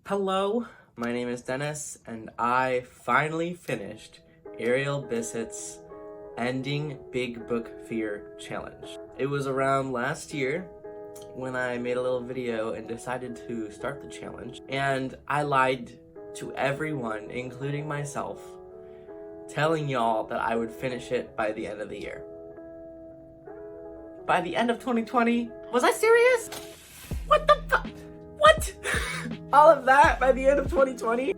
Hello, my name is Dennis, and I finally finished Ariel Bissett's Ending Big Book Fear challenge. It was around last year when I made a little video and decided to start the challenge, and I lied to everyone, including myself, telling y'all that I would finish it by the end of the year. By the end of 2020? Was I serious? What the fuck? What? All of that by the end of 2020?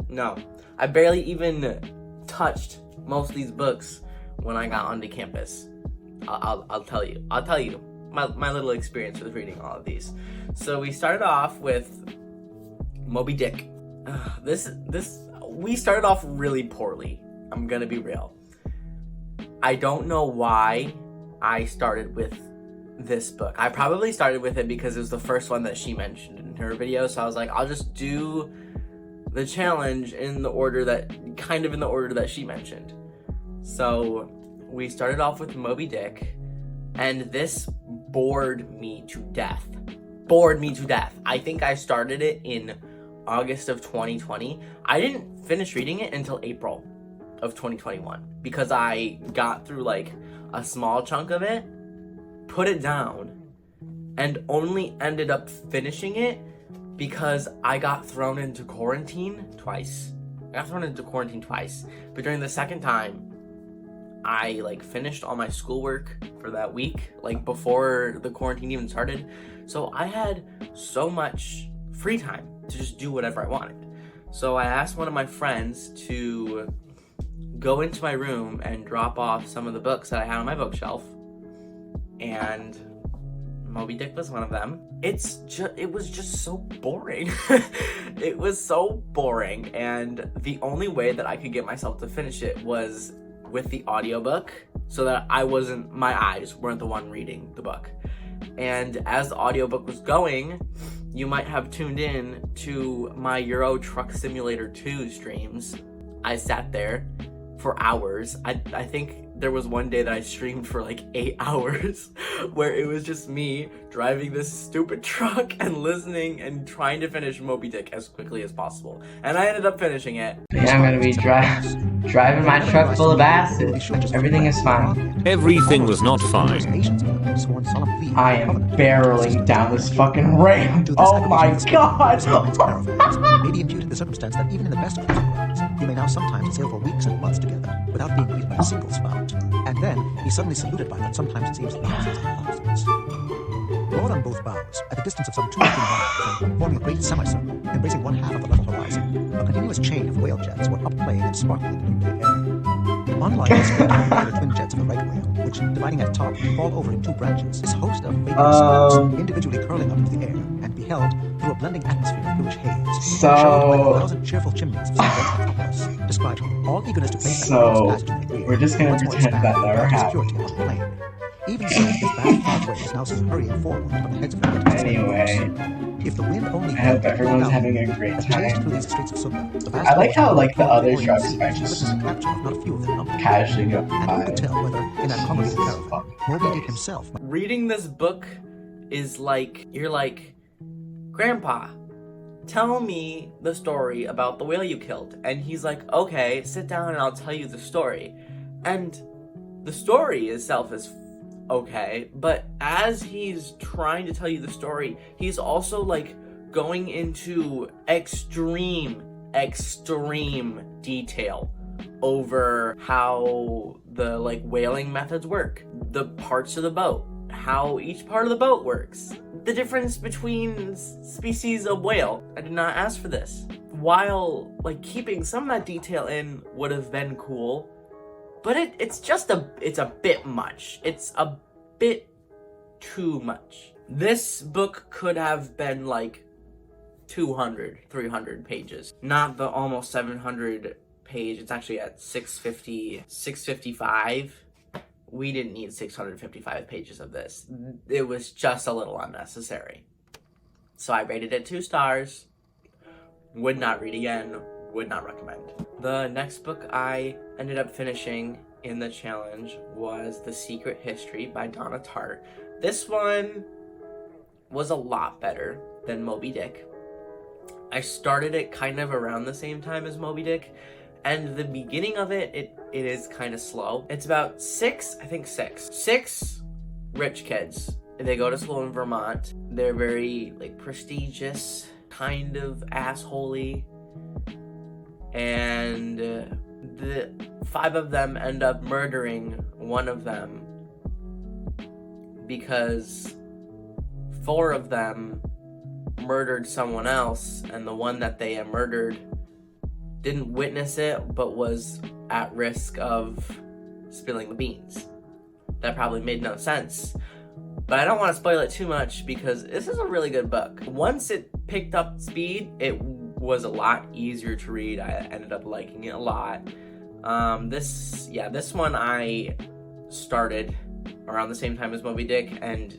No. I barely even touched most of these books when I got onto campus. I'll tell you my little experience with reading all of these. So we started off with Moby Dick. We started off really poorly. I'm gonna be real. I don't know why I started with this book. I probably started with it because it was the first one that she mentioned in her video, so I was like, I'll just do the challenge in the order that she mentioned. So we started off with Moby Dick, and this bored me to death. I think I started it in August of 2020. I didn't finish reading it until April of 2021 because I got through like a small chunk of it, put it down, and only ended up finishing it because I got thrown into quarantine twice. But during the second time, I finished all my schoolwork for that week, before the quarantine even started. So I had so much free time to just do whatever I wanted. So I asked one of my friends to go into my room and drop off some of the books that I had on my bookshelf, and Moby Dick was one of them. It was just so boring. It was so boring, and the only way that I could get myself to finish it was with the audiobook, so that my eyes weren't the one reading the book. And as the audiobook was going, you might have tuned in to my Euro Truck Simulator 2 streams. I sat there for hours. I think there was one day that I streamed for 8 hours where it was just me driving this stupid truck and listening and trying to finish Moby Dick as quickly as possible. And I ended up finishing it. Yeah, I'm gonna be driving my truck full of acid. Everything is fine. Everything was not fine. I am barreling down this fucking ramp. Oh my god! Maybe imputed the circumstance that even in the best of worlds, you may now sometimes sail for weeks and months together without being greeted by a single spout. And then be suddenly saluted by what sometimes seems thousands and thousands. Moored on both bows, at a distance of some 2 or 3 miles, and forming a great semicircle, embracing one half of the level horizon, a continuous chain of whale jets were up-playing and sparkling in the noonday air. Unlike the spectacular twin jets of the right whale, which, dividing at top, fall over in 2 branches, this host of vapor spokes, individually curling up into the air, and beheld through a blending atmosphere of bluish haze, showed like 1,000 cheerful chimneys of some great metropolis, described all eagerness to place that passage in the rear. We're just gonna pretend that never happened. Security on the plane. Even so, this vast pathway is now seen hurrying forward from the heads of the Anyway, if the wind only I hope everyone's having a great time. I like how the other trucks are just casually going by. And tell whether in that congregated caravan, Moby Dick himself. Reading this book is you're like, Grandpa, tell me the story about the whale you killed. And he's like, okay, sit down and I'll tell you the story. And the story itself is okay, but as he's trying to tell you the story, he's also going into extreme detail over how the whaling methods work, the parts of the boat, how each part of the boat works, the difference between species of whale. I did not ask for this. While keeping some of that detail in would have been cool, but it's a bit much. It's a bit too much. This book could have been 200, 300 pages. Not the almost 700 page. It's actually at 655. We didn't need 655 pages of this. It was just a little unnecessary. So I rated it 2 stars. Would not read again. Would not recommend. The next book I ended up finishing in the challenge was The Secret History by Donna Tartt. This one was a lot better than Moby Dick. I started it kind of around the same time as Moby Dick, and the beginning of it is kind of slow. It's about six rich kids. They go to school in Vermont. They're very like prestigious, kind of assholey, and the 5 of them end up murdering one of them because 4 of them murdered someone else, and the one that they murdered didn't witness it but was at risk of spilling the beans. That probably made no sense, but I don't want to spoil it too much because this is a really good book. Once it picked up speed, it was a lot easier to read. I ended up liking it a lot. This one I started around the same time as Moby Dick and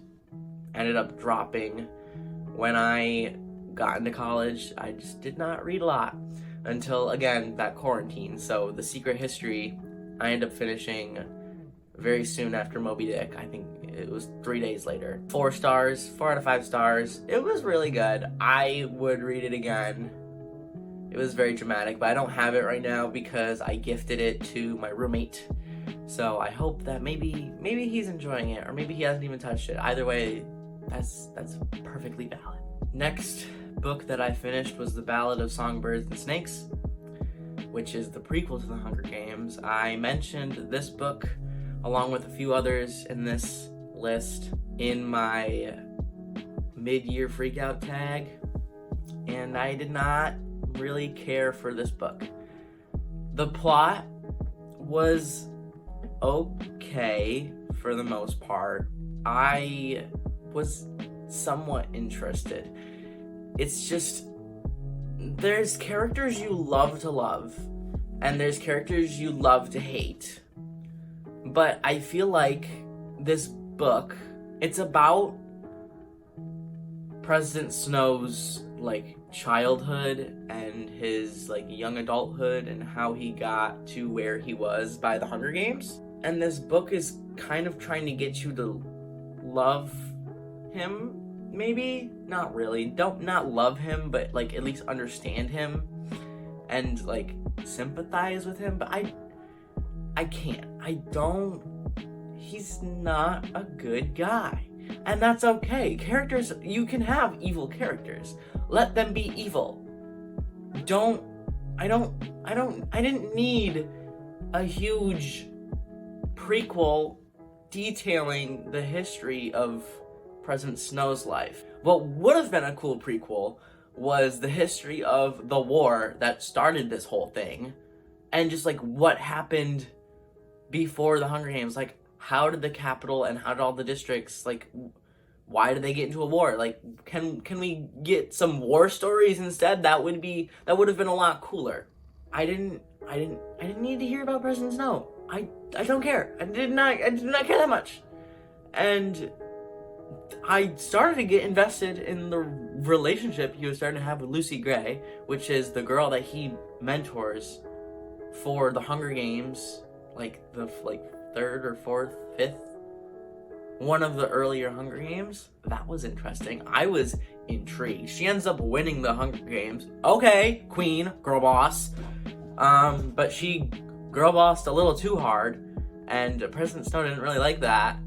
ended up dropping when I got into college. I just did not read a lot until, again, that quarantine. So The Secret History, I ended up finishing very soon after Moby Dick. I think it was 3 days later. 4 stars, 4 out of 5 stars. It was really good. I would read it again. It was very dramatic, but I don't have it right now because I gifted it to my roommate. So I hope that maybe he's enjoying it, or maybe he hasn't even touched it. Either way, that's perfectly valid. Next book that I finished was The Ballad of Songbirds and Snakes, which is the prequel to The Hunger Games. I mentioned this book along with a few others in this list in my mid-year freakout tag, and I did not really care for this book. The plot was okay for the most part. I was somewhat interested. It's just, there's characters you love to love, and there's characters you love to hate. But I feel like this book, it's about President Snow's like childhood and his like young adulthood and how he got to where he was by the Hunger Games. And this book is kind of trying to get you to love him, maybe? Not really. Don't not love him, but like at least understand him and like sympathize with him. But I can't. He's not a good guy. And that's okay. Characters, you can have evil characters. Let them be evil. I didn't need a huge prequel detailing the history of President Snow's life. What would have been a cool prequel was the history of the war that started this whole thing, and just like what happened before the Hunger Games. Like, how did the capital and how did all the districts, like, why did they get into a war? Like, can we get some war stories instead? That would have been a lot cooler. I didn't need to hear about President Snow. I don't care. I did not care that much. And I started to get invested in the relationship he was starting to have with Lucy Gray, which is the girl that he mentors for the Hunger Games, like the 3rd or 4th, 5th, one of the earlier Hunger Games. That was interesting. I was intrigued. She ends up winning the Hunger Games. Okay, queen, girl boss. But she girl bossed a little too hard, and President Snow didn't really like that.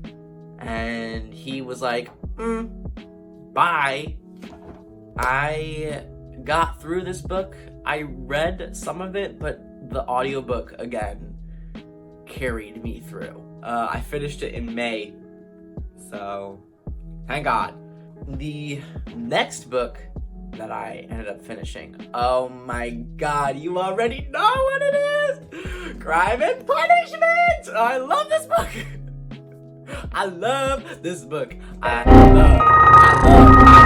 And he was like, bye. I got through this book. I read some of it, but the audiobook, again, carried me through. I finished it in May, so thank God. The next book that I ended up finishing, oh my God, you already know what it is! Crime and Punishment! I love this book! I love this book. I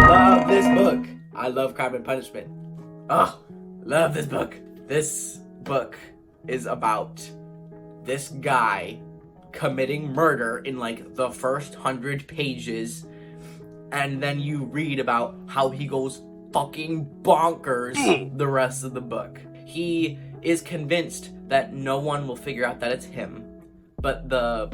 love this book. I love Crime and Punishment. Oh, love this book. This book is about this guy committing murder in like the first 100 pages, and then you read about how he goes fucking bonkers the rest of the book. He is convinced that no one will figure out that it's him, but the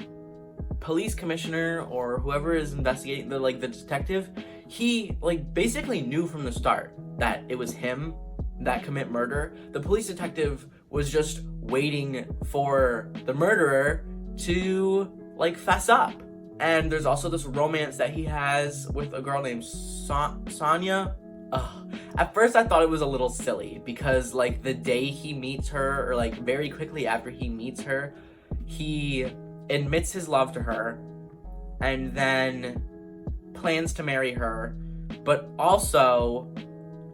police commissioner or whoever is investigating, the detective, he like basically knew from the start that it was him that commit murder, the police detective was just waiting for the murderer to like fess up. And there's also this romance that he has with a girl named Sonia. At first I thought it was a little silly because like the day he meets her, or like very quickly after he meets her, he admits his love to her and then plans to marry her, but also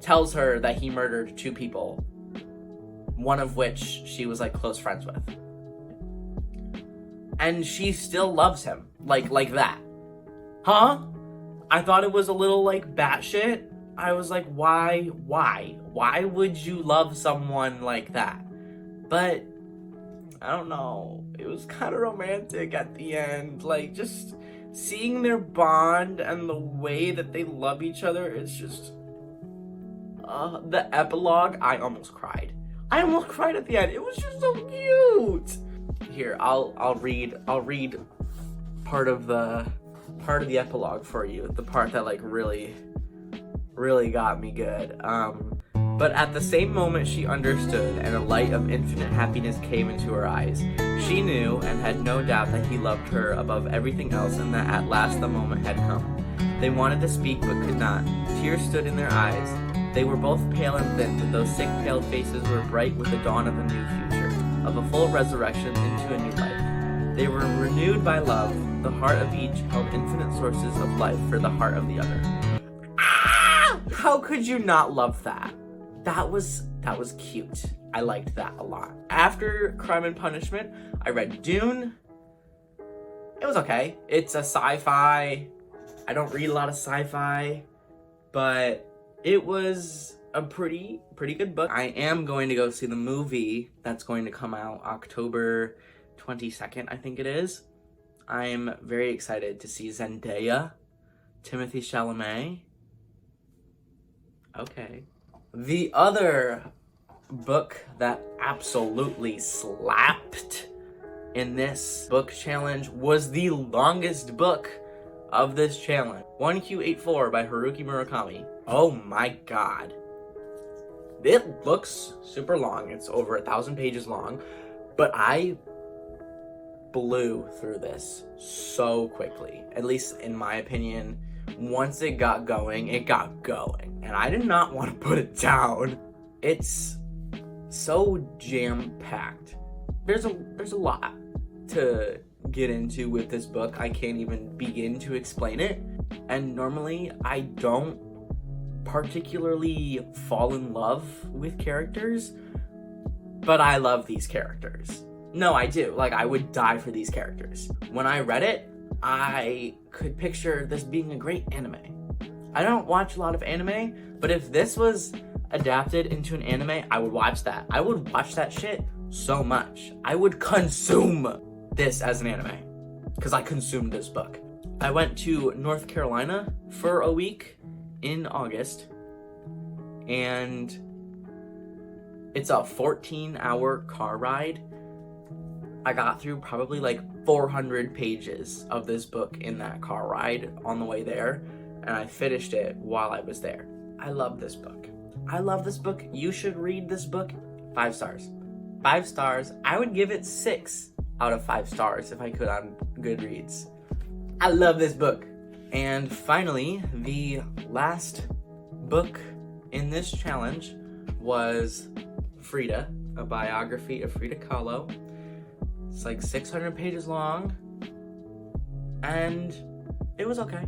tells her that he murdered 2 people, one of which she was like close friends with. And she still loves him, like that. Huh? I thought it was a little like batshit. I was like, why would you love someone like that? But I don't know, it was kind of romantic at the end, like just seeing their bond and the way that they love each other. It's just the epilogue, I almost cried at the end. It was just so cute. Here, I'll read part of the epilogue for you, the part that like really got me good. But at the same moment she understood, and a light of infinite happiness came into her eyes. She knew and had no doubt that he loved her above everything else, and that at last the moment had come. They wanted to speak but could not. Tears stood in their eyes. They were both pale and thin, but those sick, pale faces were bright with the dawn of a new future, of a full resurrection into a new life. They were renewed by love. The heart of each held infinite sources of life for the heart of the other. Ah! How could you not love that? That was cute. I liked that a lot. After Crime and Punishment, I read Dune. It was okay. It's a sci-fi. I don't read a lot of sci-fi, but it was a pretty good book. I am going to go see the movie that's going to come out October 22nd, I think it is. I'm very excited to see Zendaya, Timothée Chalamet. Okay. The other book that absolutely slapped in this book challenge was the longest book of this challenge. 1Q84 by Haruki Murakami. Oh my god. It looks super long. It's over 1,000 pages long, but I blew through this so quickly. At least in my opinion. Once it got going, and I did not want to put it down. It's so jam-packed. There's a lot to get into with this book. I can't even begin to explain it. And normally I don't particularly fall in love with characters, but I love these characters. No, I do. Like, I would die for these characters. When I read it, I could picture this being a great anime. I don't watch a lot of anime, but if this was adapted into an anime, I would watch that. I would watch that shit so much. I would consume this as an anime because I consumed this book. I went to North Carolina for a week in August, and it's a 14-hour car ride. I got through probably like 400 pages of this book in that car ride on the way there, and I finished it while I was there. I love this book. You should read this book. 5 stars. 5 stars. I would give it 6 out of 5 stars if I could on Goodreads. I love this book. And finally, the last book in this challenge was Frida, a biography of Frida Kahlo. It's like 600 pages long, and it was okay.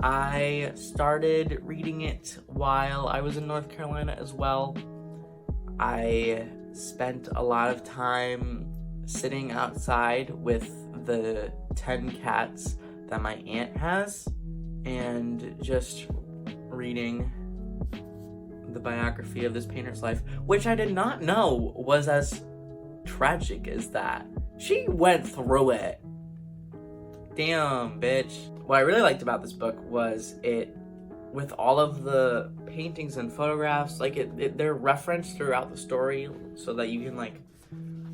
I started reading it while I was in North Carolina as well. I spent a lot of time sitting outside with the 10 cats that my aunt has and just reading the biography of this painter's life, which I did not know was as tragic as that. She went through it. Damn, bitch. What I really liked about this book was it, with all of the paintings and photographs, like they're referenced throughout the story so that you can like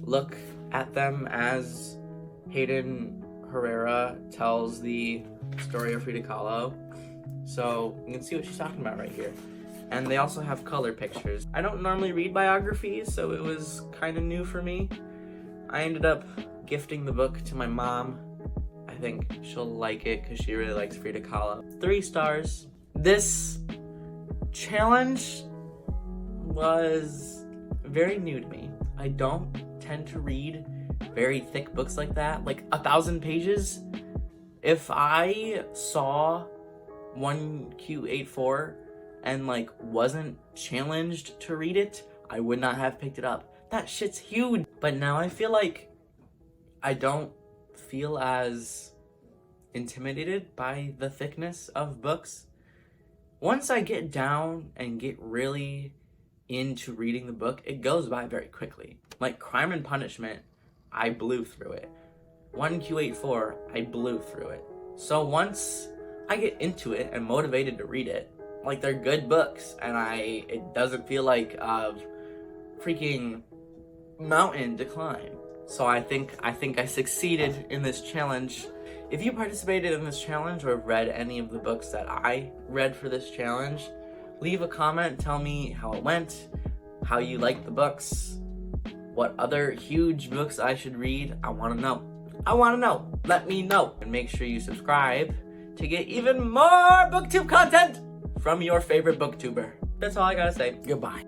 look at them as Hayden Herrera tells the story of Frida Kahlo. So you can see what she's talking about right here. And they also have color pictures. I don't normally read biographies, so it was kind of new for me. I ended up gifting the book to my mom. I think she'll like it because she really likes Frida Kahlo. 3 stars. This challenge was very new to me. I don't tend to read very thick books like that, like 1,000 pages. If I saw 1Q84 and like wasn't challenged to read it, I would not have picked it up. That shit's huge. But now I feel like I don't feel as intimidated by the thickness of books. Once I get down and get really into reading the book, it goes by very quickly. Like Crime and Punishment, I blew through it. 1Q84, I blew through it. So once I get into it and motivated to read it, like they're good books, and it doesn't feel like a freaking mountain to climb. So I think I succeeded in this challenge. If you participated in this challenge or read any of the books that I read for this challenge, leave a comment, tell me how it went, how you liked the books, what other huge books I should read. I want to know. Let me know. And make sure you subscribe to get even more booktube content from your favorite booktuber. That's all I gotta say. Goodbye.